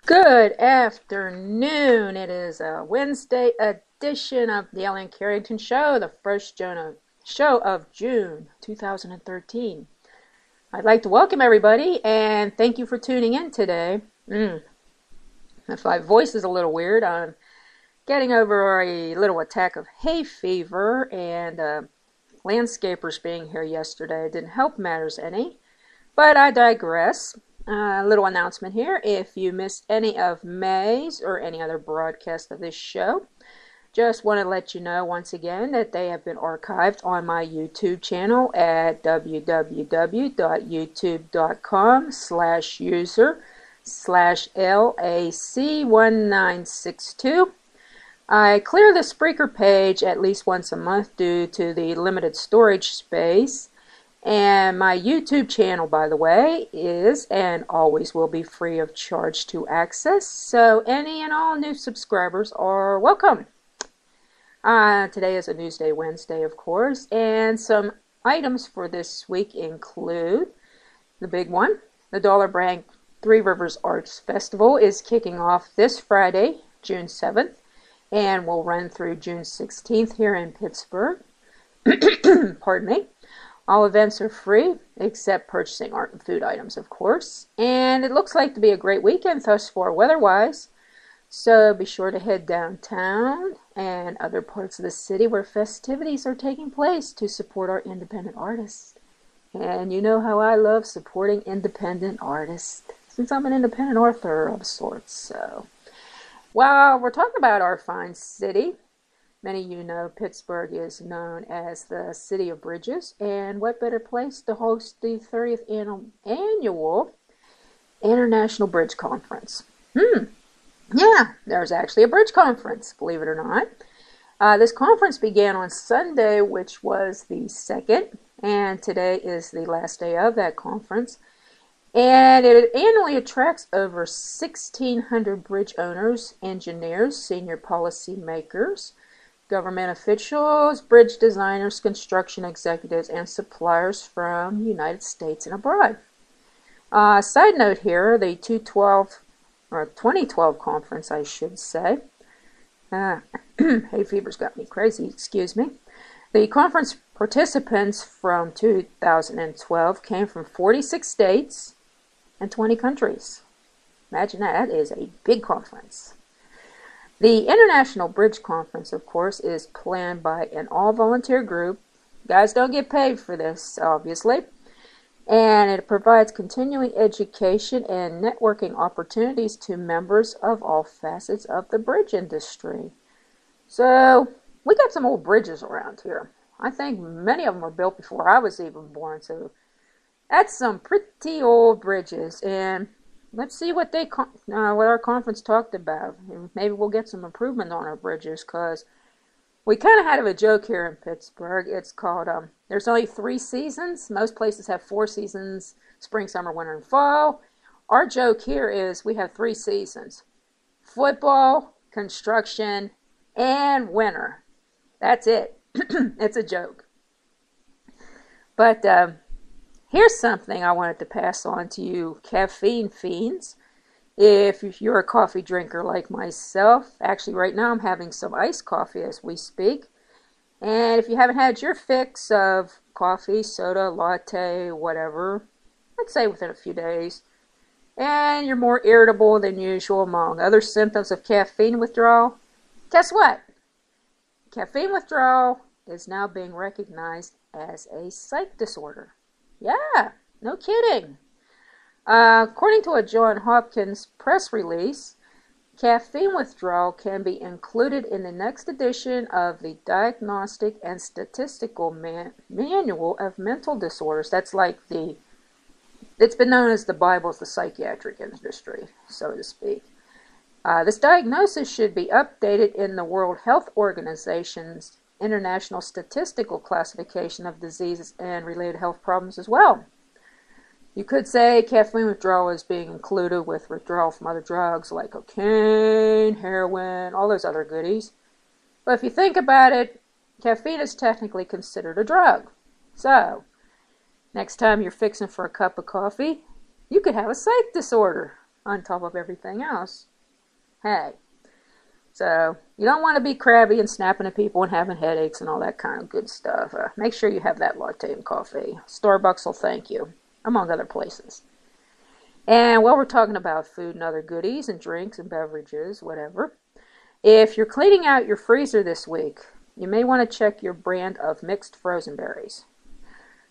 Good afternoon. It is a Wednesday edition of the Ellen Carrington Show, the first show of June 2013. I'd like to welcome everybody and thank you for tuning in today. If my voice is a little weird, I'm getting over a little attack of hay fever, and landscapers being here yesterday didn't help matters any. But I digress. A little announcement here. If you missed any of May's or any other broadcast of this show, just want to let you know once again that they have been archived on my YouTube channel at www.youtube.com/user/LAC1962. I clear the Spreaker page at least once a month due to the limited storage space. And my YouTube channel, by the way, is and always will be free of charge to access. So any and all new subscribers are welcome. Today is a Newsday Wednesday, of course. And some items for this week include the big one. The Dollar Brand Three Rivers Arts Festival is kicking off this Friday, June 7th. And will run through June 16th here in Pittsburgh. Pardon me. All events are free, except purchasing art and food items, of course. And it looks like to be a great weekend thus far weather-wise. So be sure to head downtown and other parts of the city where festivities are taking place to support our independent artists. And you know how I love supporting independent artists, since I'm an independent author of sorts. So while we're talking about our fine city, many of you know Pittsburgh is known as the City of Bridges, and what better place to host the 30th annual International Bridge Conference? Yeah, there's actually a bridge conference, believe it or not. This conference began on Sunday, which was the 2nd, and today is the last day of that conference. And it annually attracts over 1,600 bridge owners, engineers, senior policy makers, government officials, bridge designers, construction executives, and suppliers from the United States and abroad. Side note here, the 2012 conference, I should say. Hay fever's got me crazy, excuse me. The conference participants from 2012 came from 46 states and 20 countries. Imagine that. That is a big conference. The International Bridge Conference, of course, is planned by an all-volunteer group. Guys don't get paid for this, obviously. And it provides continuing education and networking opportunities to members of all facets of the bridge industry. So, we got some old bridges around here. I think many of them were built before I was even born, so that's some pretty old bridges. And let's see what what our conference talked about. Maybe we'll get some improvement on our bridges, because we kind of had a joke here in Pittsburgh. It's called, there's only 3 seasons. Most places have 4 seasons, spring, summer, winter, and fall. Our joke here is we have 3 seasons. Football, construction, and winter. That's it. It's a joke. But here's something I wanted to pass on to you caffeine fiends. If you're a coffee drinker like myself, actually right now I'm having some iced coffee as we speak. And if you haven't had your fix of coffee, soda, latte, whatever, I'd say within a few days, and you're more irritable than usual among other symptoms of caffeine withdrawal, guess what? Caffeine withdrawal is now being recognized as a psych disorder. Yeah, no kidding. According to a Johns Hopkins press release, caffeine withdrawal can be included in the next edition of the Diagnostic and Statistical Manual of Mental Disorders. That's like it's been known as the Bible of the psychiatric industry, so to speak. This diagnosis should be updated in the World Health Organization's International Statistical Classification of Diseases and Related Health Problems as well. You could say caffeine withdrawal is being included with withdrawal from other drugs like cocaine, heroin, all those other goodies. But if you think about it, caffeine is technically considered a drug. So, next time you're fixing for a cup of coffee, you could have a psych disorder. on top of everything else. Hey. So, you don't want to be crabby and snapping at people and having headaches and all that kind of good stuff. Make sure you have that latte and coffee. Starbucks will thank you, among other places. And while we're talking about food and other goodies and drinks and beverages, whatever, if you're cleaning out your freezer this week, you may want to check your brand of mixed frozen berries.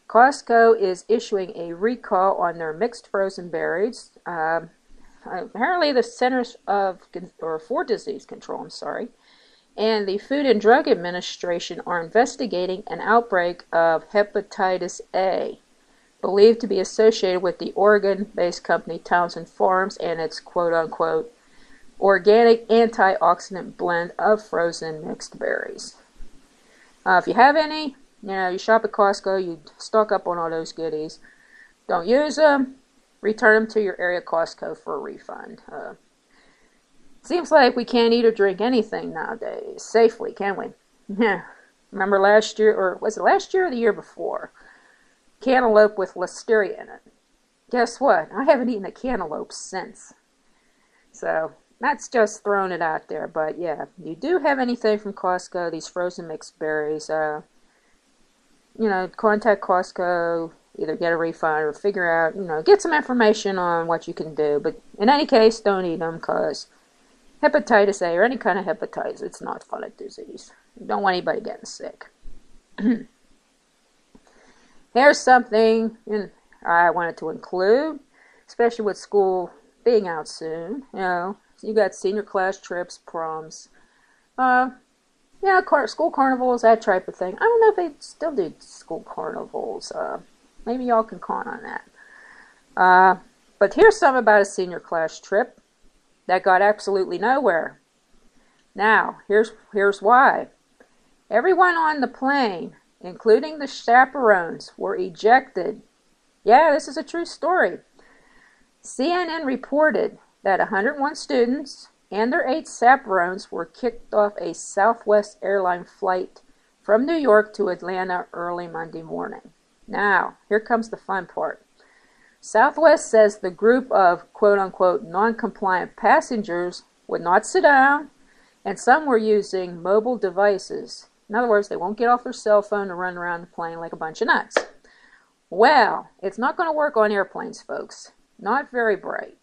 Costco is issuing a recall on their mixed frozen berries. Apparently the Centers for Disease Control, and the Food and Drug Administration are investigating an outbreak of hepatitis A, believed to be associated with the Oregon-based company Townsend Farms and its quote-unquote organic antioxidant blend of frozen mixed berries. If you have any, you shop at Costco, you stock up on all those goodies. Don't use them. Return them to your area Costco for a refund. Seems like we can't eat or drink anything nowadays safely, can we? Yeah. Remember last year, or was it last year or the year before? Cantaloupe with listeria in it. Guess what? I haven't eaten a cantaloupe since. So, that's just throwing it out there. But yeah, if you do have anything from Costco, these frozen mixed berries, contact Costco. Either get a refund or figure out, get some information on what you can do. But in any case, don't eat them because hepatitis A or any kind of hepatitis, it's not fun a disease. You don't want anybody getting sick. Here's something I wanted to include, especially with school being out soon. You got senior class trips, proms, school carnivals, that type of thing. I don't know if they still do school carnivals. Maybe y'all can count on that. But here's something about a senior class trip that got absolutely nowhere. Now, here's why. Everyone on the plane, including the chaperones, were ejected. Yeah, this is a true story. CNN reported that 101 students and their 8 chaperones were kicked off a Southwest airline flight from New York to Atlanta early Monday morning. Now, here comes the fun part. Southwest says the group of quote-unquote non-compliant passengers would not sit down, and some were using mobile devices. In other words, they won't get off their cell phone and run around the plane like a bunch of nuts. Well, it's not going to work on airplanes, folks. Not very bright.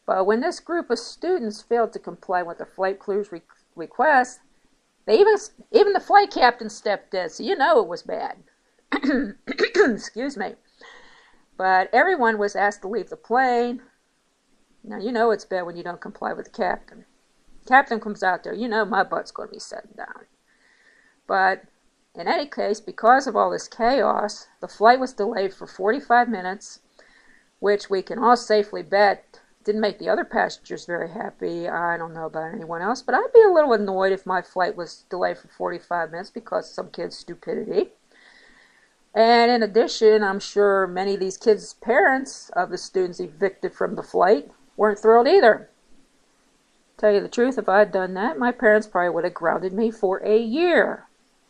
But when this group of students failed to comply with the flight crew's request, even the flight captain stepped in, so it was bad. Excuse me. But everyone was asked to leave the plane. Now, it's bad when you don't comply with the captain. Captain comes out there, my butt's going to be sitting down. But in any case, because of all this chaos, the flight was delayed for 45 minutes, which we can all safely bet didn't make the other passengers very happy. I don't know about anyone else, but I'd be a little annoyed if my flight was delayed for 45 minutes because of some kid's stupidity. And in addition, I'm sure many of these kids' parents of the students evicted from the flight weren't thrilled either. Tell you the truth, if I had done that, my parents probably would have grounded me for a year.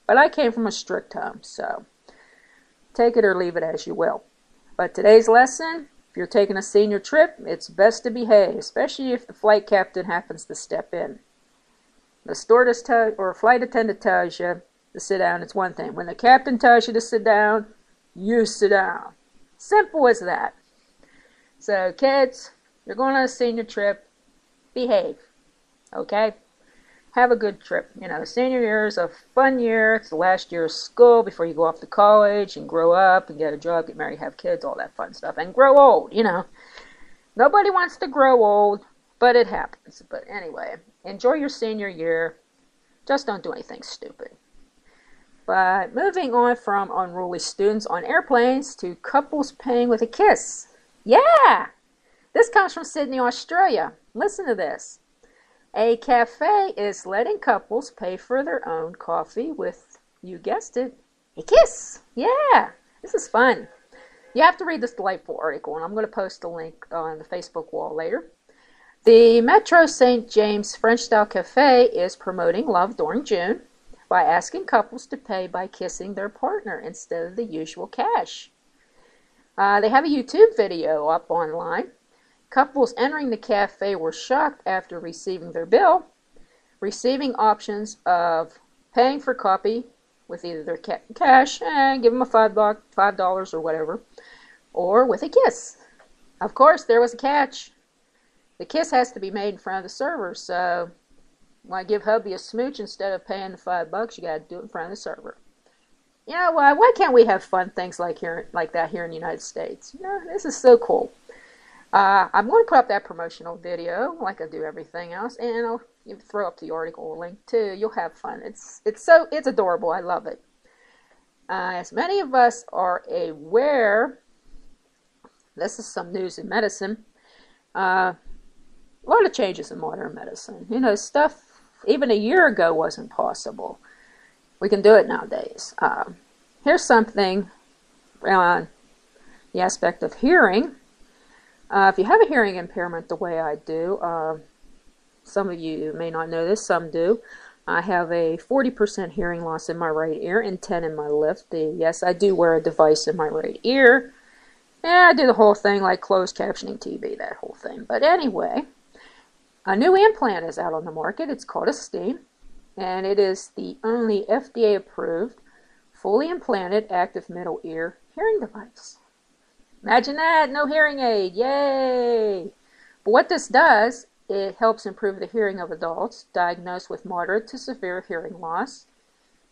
But I came from a strict home, so take it or leave it as you will. But today's lesson, if you're taking a senior trip, it's best to behave, especially if the flight captain happens to step in. The stewardess or flight attendant tells you to sit down, it's one thing. When the captain tells you to sit down, you sit down. Simple as that. So kids, you're going on a senior trip, behave, okay? Have a good trip. Senior year is a fun year. It's the last year of school before you go off to college and grow up and get a job, get married, have kids, all that fun stuff. And grow old, Nobody wants to grow old, but it happens. But anyway, enjoy your senior year. Just don't do anything stupid. But moving on from unruly students on airplanes to couples paying with a kiss. Yeah! This comes from Sydney, Australia. Listen to this. A cafe is letting couples pay for their own coffee with, you guessed it, a kiss. Yeah, this is fun. You have to read this delightful article, and I'm going to post a link on the Facebook wall later. The Metro St. James French-style cafe is promoting love during June by asking couples to pay by kissing their partner instead of the usual cash. They have a YouTube video up online. Couples entering the cafe were shocked after receiving their bill, receiving options of paying for coffee with either their cash, give them a $5 or whatever, or with a kiss. Of course, there was a catch. The kiss has to be made in front of the server, so when I give hubby a smooch instead of paying the $5, you got to do it in front of the server. You know why? Why can't we have fun things like that here in the United States? You know, this is so cool. I'm going to put up that promotional video like I do everything else, and I'll throw up the article link too. You'll have fun. It's adorable. I love it. As many of us are aware, this is some news in medicine. A lot of changes in modern medicine. You know, stuff even a year ago wasn't possible. We can do it nowadays. Here's something on the aspect of hearing. If you have a hearing impairment the way I do, some of you may not know this, some do. I have a 40% hearing loss in my right ear and 10 in my left. Yes, I do wear a device in my right ear. And I do the whole thing like closed captioning TV, that whole thing. But anyway, a new implant is out on the market. It's called Esteem. And it is the only FDA-approved, fully implanted, active middle ear hearing device. Imagine that, no hearing aid, yay! But what this does, it helps improve the hearing of adults diagnosed with moderate to severe hearing loss,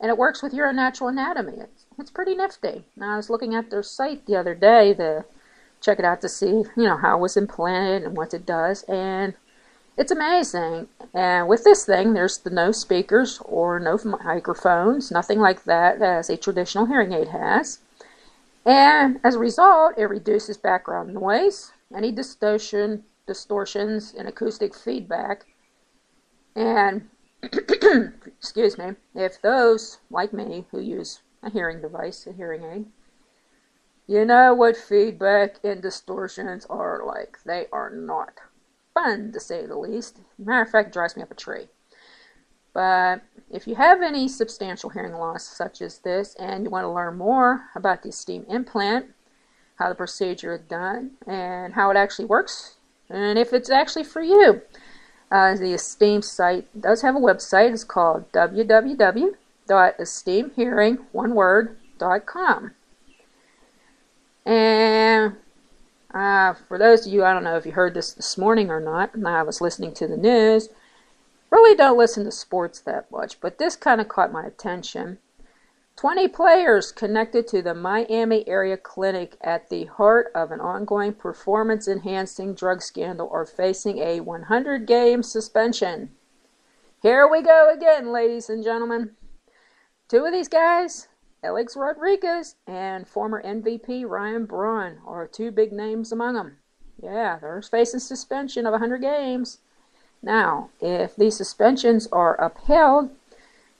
and it works with your natural anatomy. It's pretty nifty. Now, I was looking at their site the other day to check it out to see, how it was implanted and what it does, and it's amazing. And with this thing, there's no speakers or no microphones, nothing like that as a traditional hearing aid has. And as a result, it reduces background noise, any distortions and acoustic feedback. And, excuse me, if those, like me, who use a hearing device, a hearing aid, you know what feedback and distortions are like. They are not fun, to say the least. Matter of fact, it drives me up a tree. But if you have any substantial hearing loss such as this and you want to learn more about the Esteem implant, how the procedure is done, and how it actually works, and if it's actually for you, the Esteem site does have a website. It's called www.esteemhearing.com. And for those of you, I don't know if you heard this morning or not, and I was listening to the news. Really don't listen to sports that much, but this kind of caught my attention. 20 players connected to the Miami area clinic at the heart of an ongoing performance-enhancing drug scandal are facing a 100-game suspension. Here we go again, ladies and gentlemen. Two of these guys, Alex Rodriguez and former MVP Ryan Braun, are two big names among them. Yeah, they're facing suspension of 100 games. Now, if these suspensions are upheld,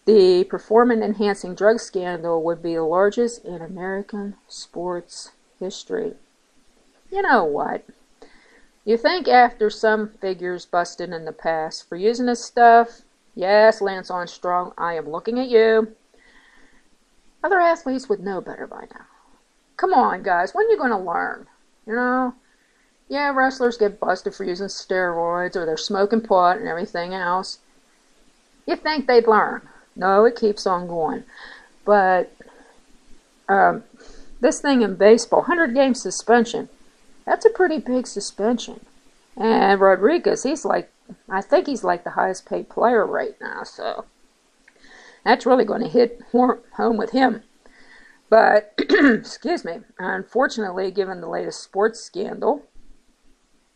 the performance-enhancing drug scandal would be the largest in American sports history. You know what? You think after some figures busted in the past for using this stuff, yes, Lance Armstrong, I am looking at you, other athletes would know better by now. Come on, guys, when are you going to learn? Yeah, wrestlers get busted for using steroids or they're smoking pot and everything else. You think they'd learn. No, it keeps on going. But this thing in baseball, 100-game suspension, that's a pretty big suspension. And Rodriguez, I think he's like the highest paid player right now, so that's really going to hit home with him. But, excuse me, unfortunately, given the latest sports scandal,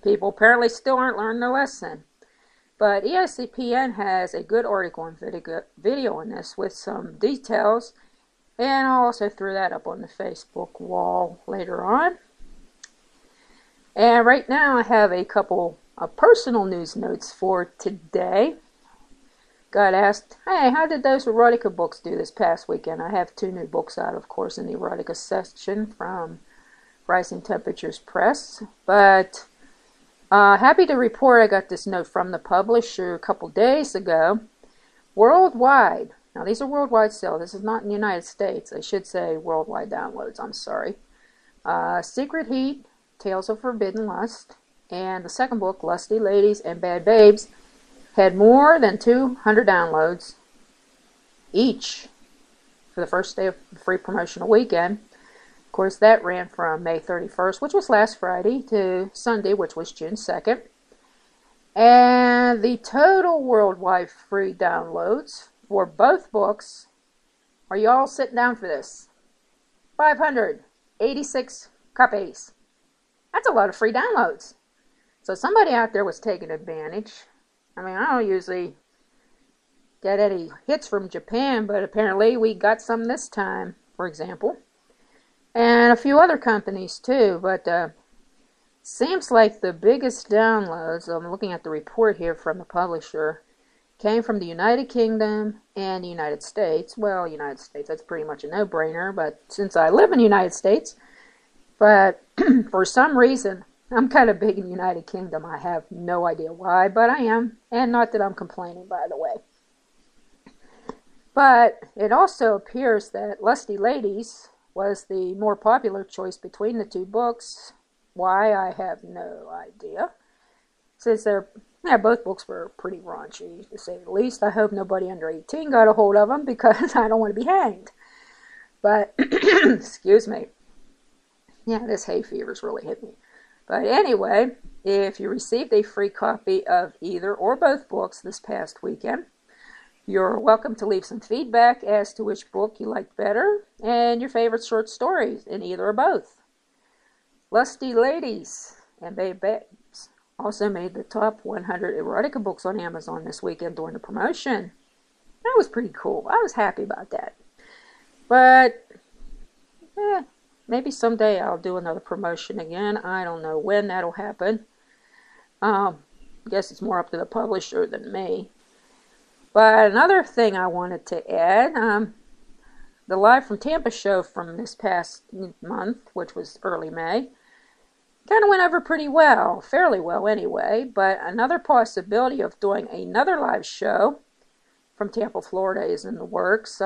people apparently still aren't learning their lesson. But ESPN has a good article and video on this with some details. And I'll also throw that up on the Facebook wall later on. And right now I have a couple of personal news notes for today. Got asked, hey, how did those erotica books do this past weekend? I have 2 new books out, of course, in the erotica section from Rising Temperatures Press. But happy to report I got this note from the publisher a couple days ago. Worldwide, now these are worldwide sales. This is not in the United States. I should say worldwide downloads, I'm sorry. Secret Heat, Tales of Forbidden Lust, And the second book, Lusty Ladies and Bad Babes, had more than 200 downloads each for the first day of the free promotional weekend. Of course, that ran from May 31st, which was last Friday, to Sunday, which was June 2nd. And the total worldwide free downloads for both books, are you all sitting down for this? 586 copies. That's a lot of free downloads. So somebody out there was taking advantage. I mean, I don't usually get any hits from Japan, but apparently we got some this time, for example. And a few other companies too, but seems like the biggest downloads, I'm looking at the report here from the publisher, came from the United Kingdom and the United States. Well, United States, that's pretty much a no-brainer, but since I live in the United States, but for some reason, I'm kind of big in the United Kingdom. I have no idea why, but I am, and not that I'm complaining, by the way. But it also appears that Lusty Ladies was the more popular choice between the two books. Why, I have no idea. Since both books were pretty raunchy, to say the least. I hope nobody under 18 got a hold of them, because I don't want to be hanged. But, excuse me. Yeah, this hay fever's really hit me. But anyway, if you received a free copy of either or both books this past weekend, you're welcome to leave some feedback as to which book you liked better and your favorite short stories in either or both. Lusty Ladies and Bad Babes also made the top 100 erotica books on Amazon this weekend during the promotion. That was pretty cool. I was happy about that. But, maybe someday I'll do another promotion again. I don't know when that'll happen. I guess it's more up to the publisher than me. But another thing I wanted to add, the Live from Tampa show from this past month, which was early May, kind of went over pretty well, fairly well anyway, but another possibility of doing another live show from Tampa, Florida is in the works.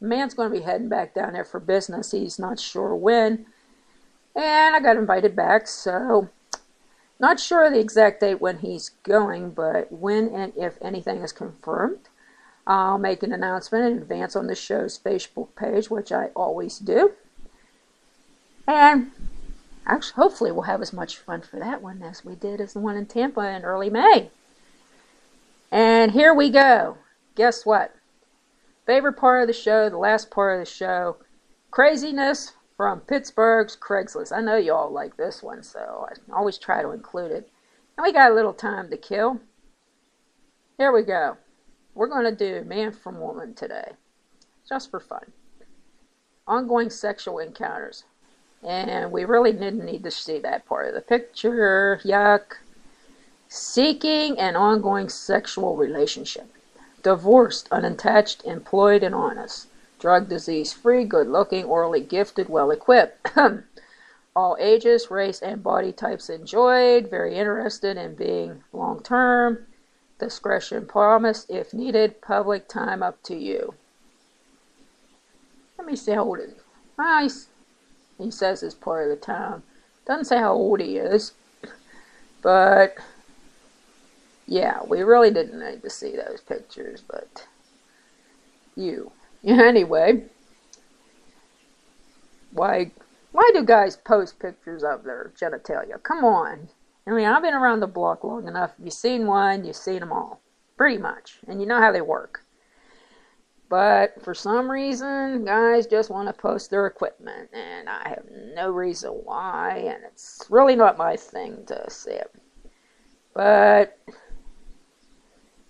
Man's going to be heading back down there for business. He's not sure when, and I got invited back, so not sure the exact date when he's going, but when and if anything is confirmed, I'll make an announcement in advance on the show's Facebook page, which I always do. And actually, hopefully we'll have as much fun for that one as we did as the one in Tampa in early May. And here we go. Guess what? Favorite part of the show, the last part of the show, craziness from Pittsburgh's Craigslist. I know you all like this one, so I always try to include it. And we got a little time to kill. Here we go. We're going to do Man from Woman today, just for fun. Ongoing sexual encounters. And we really didn't need to see that part of the picture. Yuck. Seeking an ongoing sexual relationship. Divorced, unattached, employed, and honest. Drug disease free, good looking, orally gifted, well equipped. All ages, race, and body types enjoyed. Very interested in being long term. Discretion promised if needed. Public time up to you. Let me see how old it is. He says it's part of the town. Doesn't say how old he is. But yeah, we really didn't need to see those pictures, but anyway, why do guys post pictures of their genitalia? Come on. I mean, I've been around the block long enough. If you've seen one, you've seen them all. Pretty much. And you know how they work. But for some reason, guys just want to post their equipment. And I have no reason why. And it's really not my thing to see it. But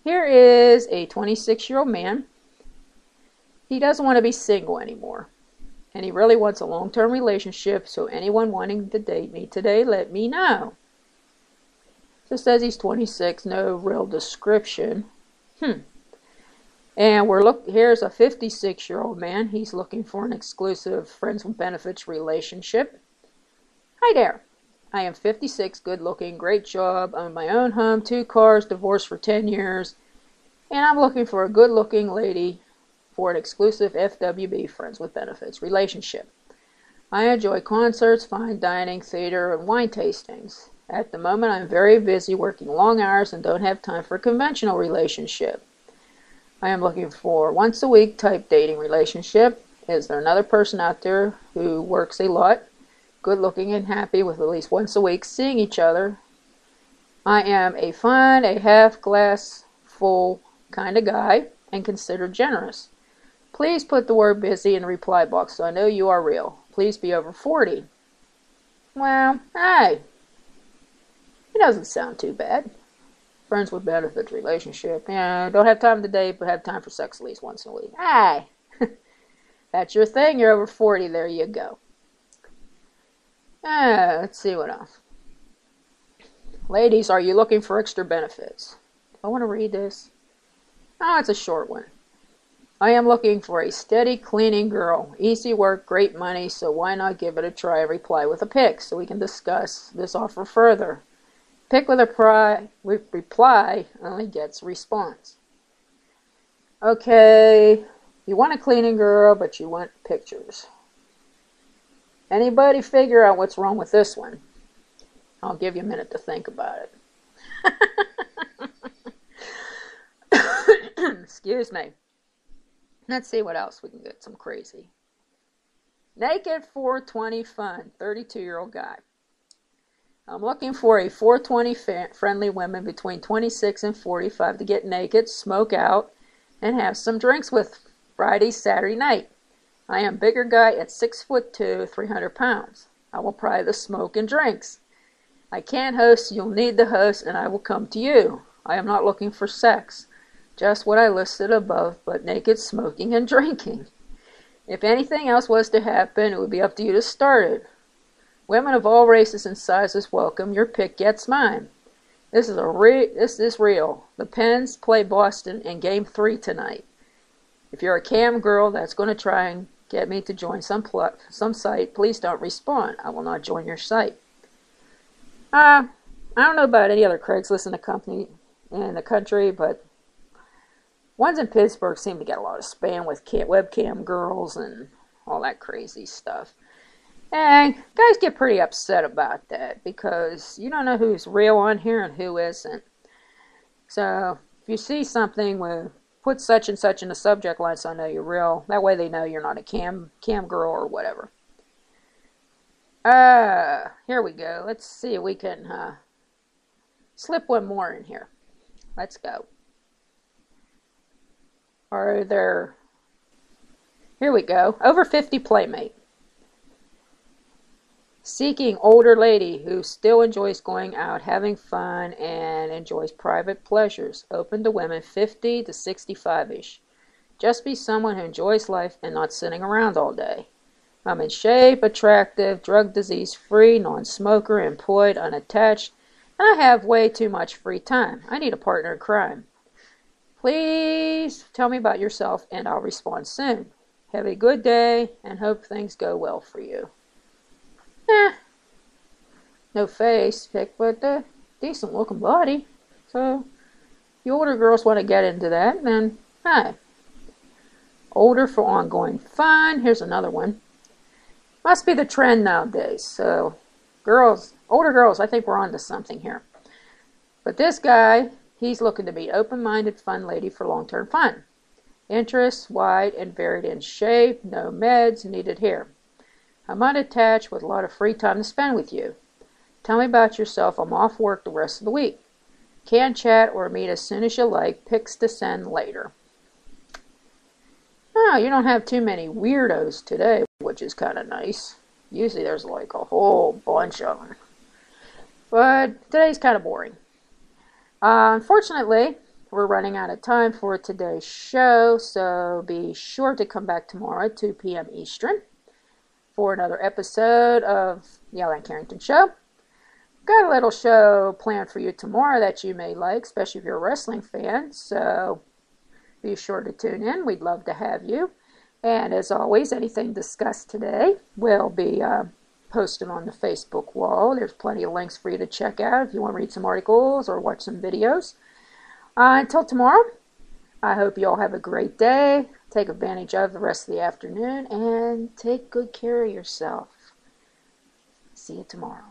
here is a 26-year-old man. He doesn't want to be single anymore. And he really wants a long-term relationship. So anyone wanting to date me today, let me know. Just says he's 26. No real description. And here's a 56-year-old man. He's looking for an exclusive friends with benefits relationship. Hi there. I am 56, good looking, great job, own my own home, 2 cars, divorced for 10 years. And I'm looking for a good looking lady for an exclusive FWB, friends with benefits relationship. I enjoy concerts, fine dining, theater, and wine tastings. At the moment, I'm very busy working long hours and don't have time for a conventional relationship. I am looking for once a week type dating relationship. Is there another person out there who works a lot, good looking and happy with at least once a week seeing each other? I am a fun, a half glass full kind of guy and considered generous. Please put the word busy in the reply box so I know you are real. Please be over 40. Well, hey, it doesn't sound too bad. Friends with benefits relationship. Yeah, don't have time to date, but have time for sex at least once a week. Hey, that's your thing. You're over 40. There you go. Let's see what else. Ladies, are you looking for extra benefits? I want to read this. Oh, it's a short one. I am looking for a steady cleaning girl. Easy work, great money, so why not give it a try and reply with a pic so we can discuss this offer further. Pic with a reply only gets response. Okay, you want a cleaning girl, but you want pictures. Anybody figure out what's wrong with this one? I'll give you a minute to think about it. Excuse me. Let's see what else we can get some crazy. Naked 420 fun, 32-year-old guy. I'm looking for a 420 friendly women between 26 and 45 to get naked, smoke out, and have some drinks with Friday, Saturday night. I am bigger guy at 6'2", 300 pounds. I will provide the smoke and drinks. I can't host, you'll need the host, and I will come to you. I am not looking for sex. Just what I listed above, but naked, smoking, and drinking. If anything else was to happen, it would be up to you to start it. Women of all races and sizes welcome. Your pick gets mine. This is real. The Pens play Boston in Game 3 tonight. If you're a cam girl that's going to try and get me to join some site, please don't respond. I will not join your site. I don't know about any other Craigslist in the country, but ones in Pittsburgh seem to get a lot of spam with webcam girls and all that crazy stuff. And guys get pretty upset about that because you don't know who's real on here and who isn't. So if you see something with put such and such in the subject line so I know you're real. That way they know you're not a cam girl or whatever. Here we go. Let's see if we can slip one more in here. Let's go. Here we go. Over 50 playmate. Seeking older lady who still enjoys going out, having fun, and enjoys private pleasures. Open to women 50 to 65-ish. Just be someone who enjoys life and not sitting around all day. I'm in shape, attractive, drug disease free, non-smoker, employed, unattached, and I have way too much free time. I need a partner in crime. Please tell me about yourself and I'll respond soon. Have a good day and hope things go well for you. No face pic, but a decent looking body. So, if you older girls want to get into that, then hi. Older for ongoing fun. Here's another one. Must be the trend nowadays. So, older girls, I think we're on to something here. But this guy, he's looking to be open-minded, fun lady for long-term fun. Interests wide and varied in shape. No meds needed here. I'm unattached with a lot of free time to spend with you. Tell me about yourself. I'm off work the rest of the week. Can chat or meet as soon as you like. Pics to send later. Oh, you don't have too many weirdos today, which is kind of nice. Usually there's like a whole bunch of them. But today's kind of boring. Unfortunately, we're running out of time for today's show, so be sure to come back tomorrow at 2 p.m. Eastern for another episode of The Alan Carrington Show. Got a little show planned for you tomorrow that you may like, especially if you're a wrestling fan, so be sure to tune in. We'd love to have you. And as always, anything discussed today will be posted on the Facebook wall. There's plenty of links for you to check out if you want to read some articles or watch some videos. Until tomorrow, I hope you all have a great day. Take advantage of the rest of the afternoon and take good care of yourself. See you tomorrow.